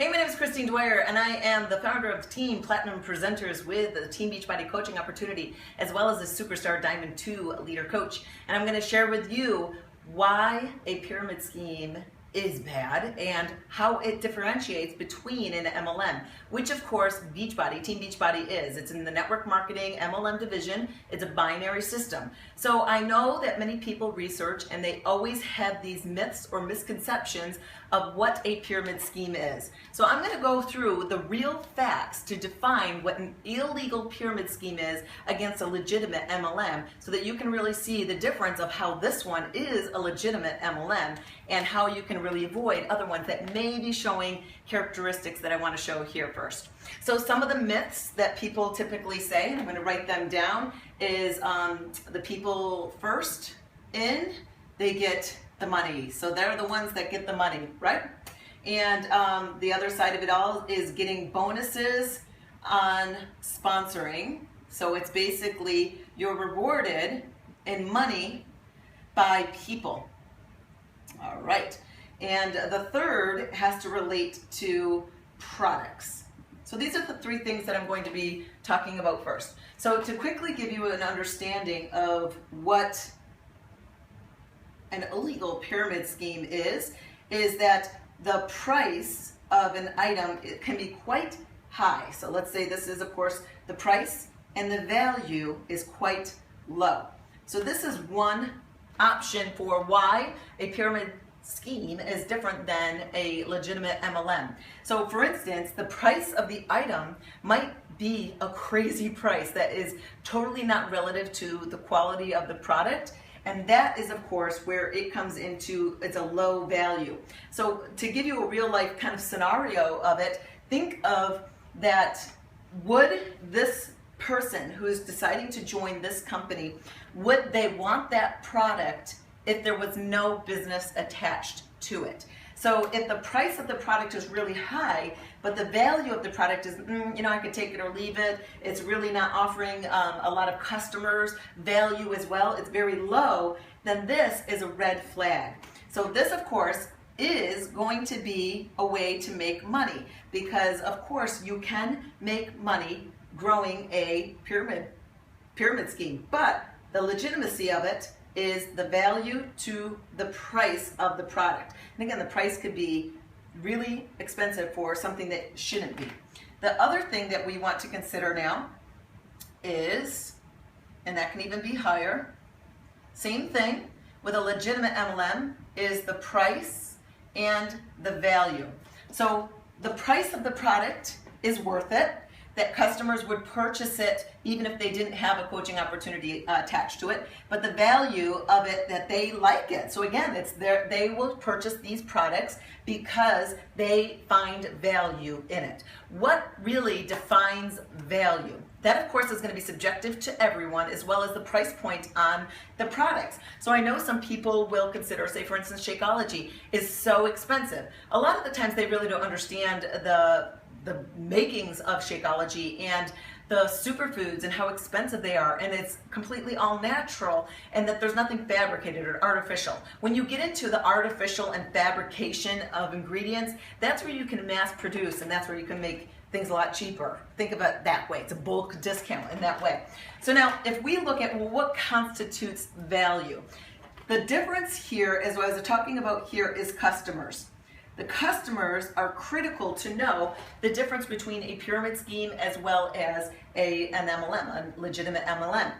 Hey, my name is Dwyer, and I am the founder of Team Platinum Presenters with the Team Beachbody coaching opportunity, as well as a Superstar Diamond 2 leader coach. And I'm going to share with you why a pyramid scheme is bad and how it differentiates between an MLM, which of course Beachbody, Team Beachbody is. It's in the network marketing MLM division. It's a binary system. So I know that many people research and they always have these myths or misconceptions of what a pyramid scheme is. So I'm going to go through the real facts to define what an illegal pyramid scheme is against a legitimate MLM, so that you can really see the difference of how this one is a legitimate MLM and how you can really avoid other ones that may be showing characteristics that I want to show here first. So some of the myths that people typically say, and I'm going to write them down, is the people first in, they get the money. So they're the ones that get the money, right? And the other side of it all is getting bonuses on sponsoring. So it's basically you're rewarded in money by people. All right. And the third has to relate to products. So these are the three things that I'm going to be talking about first. So to quickly give you an understanding of what an illegal pyramid scheme is that the price of an item, it can be quite high. So let's say this is, of course, the price, and the value is quite low. So this is one option for why a pyramid scheme is different than a legitimate MLM. So for instance, the price of the item might be a crazy price that is totally not relative to the quality of the product. And that is, of course, where it comes into, it's a low value. So to give you a real life kind of scenario of it, think of that, would this person who is deciding to join this company, would they want that product if there was no business attached to it? So if the price of the product is really high, but the value of the product is, I could take it or leave it, it's really not offering a lot of customers value as well, it's very low, then this is a red flag. So this, of course, is going to be a way to make money, because of course you can make money growing a pyramid scheme, but the legitimacy of it is the value to the price of the product. And again, the price could be really expensive for something that shouldn't be. The other thing that we want to consider now is, and that can even be higher, same thing with a legitimate MLM, is the price and the value. So the price of the product is worth it, that customers would purchase it even if they didn't have a coaching opportunity attached to it, but the value of it, that they like it. So again, it's they will purchase these products because they find value in it. What really defines value? That, of course, is going to be subjective to everyone, as well as the price point on the products. So I know some people will consider, say for instance, Shakeology is so expensive. A lot of the times they really don't understand the makings of Shakeology and the superfoods and how expensive they are, and it's completely all natural, and that there's nothing fabricated or artificial. When you get into the artificial and fabrication of ingredients, that's where you can mass produce, and that's where you can make things a lot cheaper. Think of it that way. It's a bulk discount in that way. So now if we look at, well, what constitutes value? The difference here, as I was talking about here, is customers. The customers are critical to know the difference between a pyramid scheme as well as an MLM, a legitimate MLM.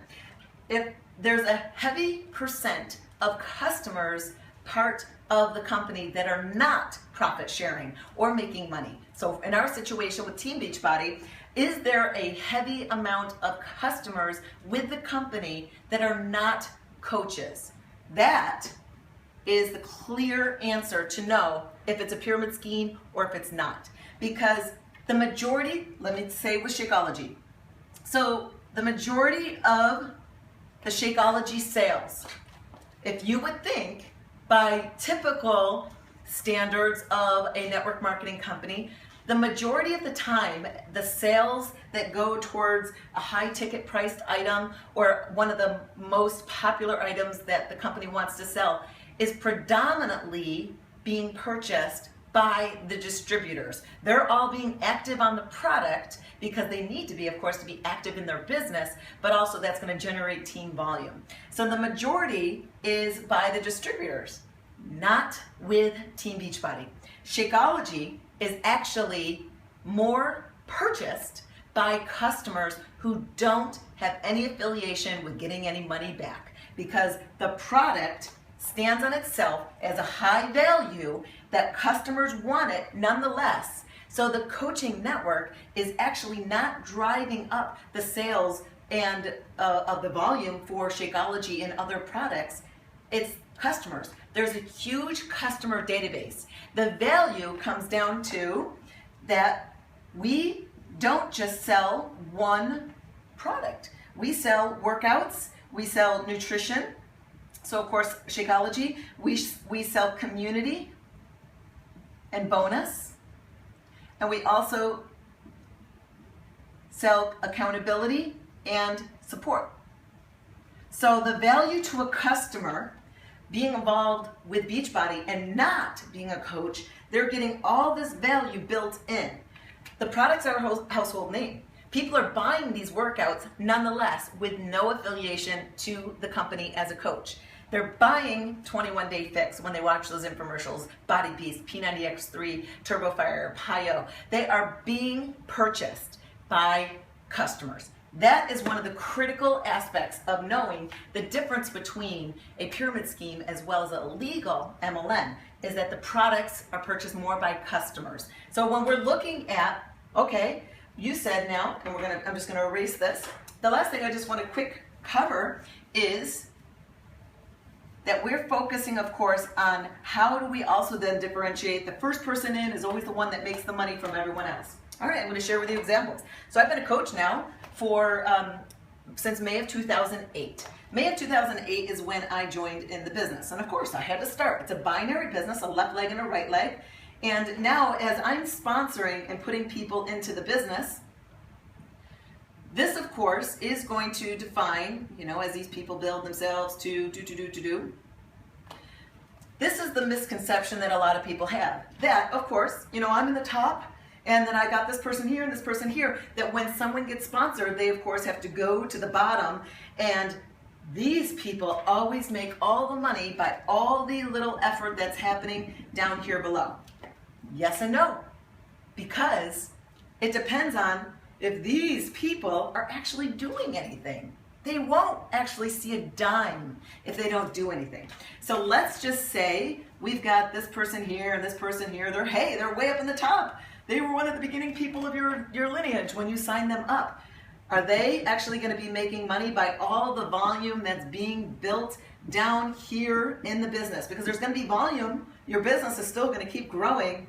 If there's a heavy percent of customers part of the company that are not profit sharing or making money. So in our situation with Team Beachbody, is there a heavy amount of customers with the company that are not coaches? That is the clear answer to know if it's a pyramid scheme or if it's not. Because the majority, let me say with Shakeology, so the majority of the Shakeology sales, if you would think by typical standards of a network marketing company, the majority of the time, the sales that go towards a high ticket priced item or one of the most popular items that the company wants to sell is predominantly being purchased by the distributors. They're all being active on the product because they need to be, of course, to be active in their business, but also that's going to generate team volume. So the majority is by the distributors, not with Team Beachbody. Shakeology is actually more purchased by customers who don't have any affiliation with getting any money back, because the product stands on itself as a high value that customers want it nonetheless. So the coaching network is actually not driving up the sales and of the volume for Shakeology and other products. It's customers. There's a huge customer database. The value comes down to that we don't just sell one product. We sell workouts, we sell nutrition. So of course, Shakeology, we sell community and bonus. And we also sell accountability and support. So the value to a customer being involved with Beachbody and not being a coach, they're getting all this value built in. The products are a household name. People are buying these workouts nonetheless with no affiliation to the company as a coach. They're buying 21 Day Fix when they watch those infomercials, Body Beast, P90X3, TurboFire, PiYo. They are being purchased by customers. That is one of the critical aspects of knowing the difference between a pyramid scheme as well as a legal MLM, is that the products are purchased more by customers. So when we're looking at, okay, you said now, and I'm just gonna erase this. The last thing I just want to quick cover is that we're focusing, of course, on how do we also then differentiate. The first person in is always the one that makes the money from everyone else. All right, I'm going to share with you examples. So I've been a coach now for since May of 2008. May of 2008 is when I joined in the business. And of course, I had to start. It's a binary business, a left leg and a right leg. And now as I'm sponsoring and putting people into the business, this, of course, is going to define, as these people build themselves to do. This is the misconception that a lot of people have. That, of course, I'm in the top, and then I got this person here and this person here, that when someone gets sponsored, they, of course, have to go to the bottom, and these people always make all the money by all the little effort that's happening down here below. Yes and no, because it depends on if these people are actually doing anything. They won't actually see a dime if they don't do anything. So let's just say we've got this person here and this person here. They're way up in the top. They were one of the beginning people of your lineage when you signed them up. Are they actually going to be making money by all the volume that's being built down here in the business? Because there's going to be volume. Your business is still going to keep growing.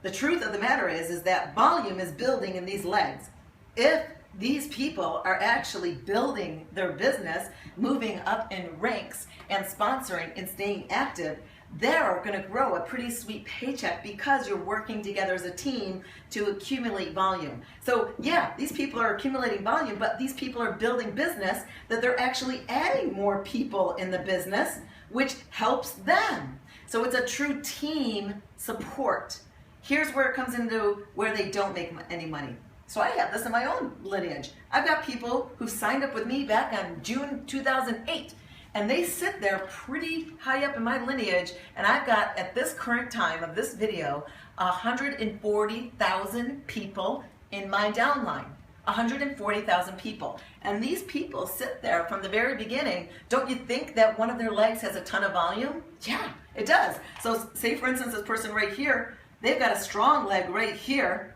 The truth of the matter is that volume is building in these legs. If these people are actually building their business, moving up in ranks and sponsoring and staying active, they're going to grow a pretty sweet paycheck because you're working together as a team to accumulate volume. So yeah, these people are accumulating volume, but these people are building business that they're actually adding more people in the business, which helps them. So it's a true team support. Here's where it comes into where they don't make any money. So I have this in my own lineage. I've got people who signed up with me back on June 2008, and they sit there pretty high up in my lineage, and I've got, at this current time of this video, 140,000 people in my downline. 140,000 people. And these people sit there from the very beginning. Don't you think that one of their legs has a ton of volume? Yeah, it does. So say, for instance, this person right here, they've got a strong leg right here.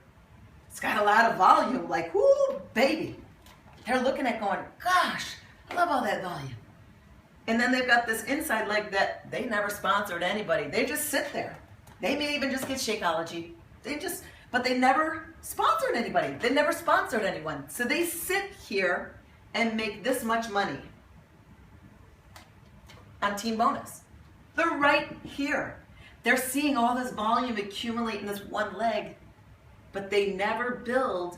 It's got a lot of volume, like, whoo, baby. They're looking at going, gosh, I love all that volume. And then they've got this inside leg that they never sponsored anybody. They just sit there. They may even just get Shakeology. But they never sponsored anybody. They never sponsored anyone. So they sit here and make this much money on Team Bonus. They're right here. They're seeing all this volume accumulate in this one leg, but they never build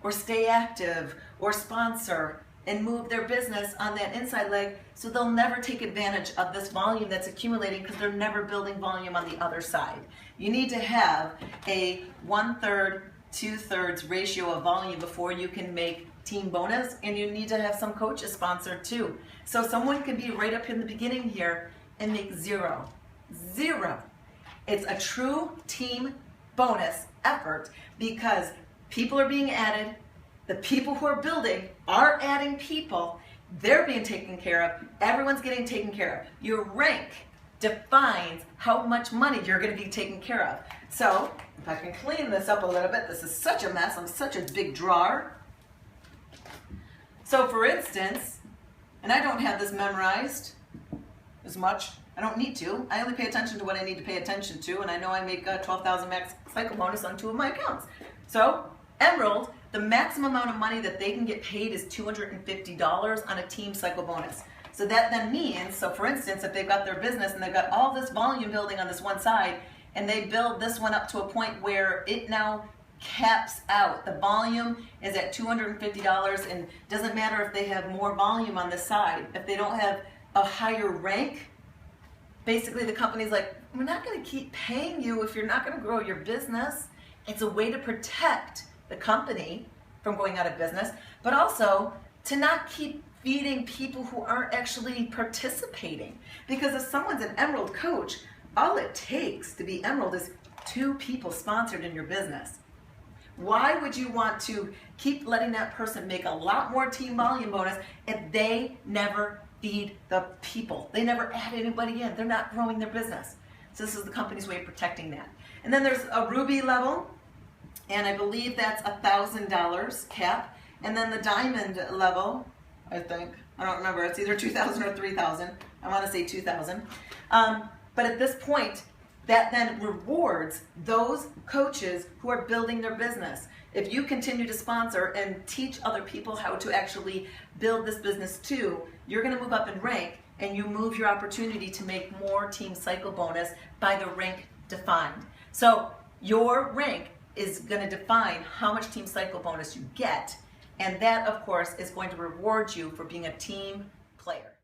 or stay active or sponsor and move their business on that inside leg, so they'll never take advantage of this volume that's accumulating because they're never building volume on the other side. You need to have a 1/3, 2/3 ratio of volume before you can make team bonus, and you need to have some coaches sponsored too. So someone can be right up in the beginning here and make zero. It's a true team bonus effort because people are being added, the people who are building are adding people, they're being taken care of, everyone's getting taken care of. Your rank defines how much money you're going to be taken care of. So if I can clean this up a little bit, this is such a mess, I'm such a big drawer. So for instance, and I don't have this memorized as much, I don't need to. I only pay attention to what I need to pay attention to, and I know I make 12,000 max cycle bonus on 2 of my accounts. So Emerald, the maximum amount of money that they can get paid is $250 on a team cycle bonus. So that then means, so for instance, if they've got their business and they've got all this volume building on this one side, and they build this one up to a point where it now caps out. The volume is at $250, and doesn't matter if they have more volume on this side. If they don't have a higher rank, basically the company's like, we're not going to keep paying you if you're not going to grow your business. It's a way to protect the company from going out of business, but also to not keep feeding people who aren't actually participating. Because if someone's an Emerald coach, all it takes to be Emerald is 2 people sponsored in your business. Why would you want to keep letting that person make a lot more team volume bonus if they never feed the people? They never add anybody in. They're not growing their business. So this is the company's way of protecting that. And then there's a Ruby level, and I believe that's $1,000 cap. And then the Diamond level, I think, I don't remember, it's either 2,000 or 3,000. I want to say 2,000. But at this point, that then rewards those coaches who are building their business. If you continue to sponsor and teach other people how to actually build this business too, you're going to move up in rank, and you move your opportunity to make more team cycle bonus by the rank defined. So your rank is going to define how much team cycle bonus you get, and that of course is going to reward you for being a team player.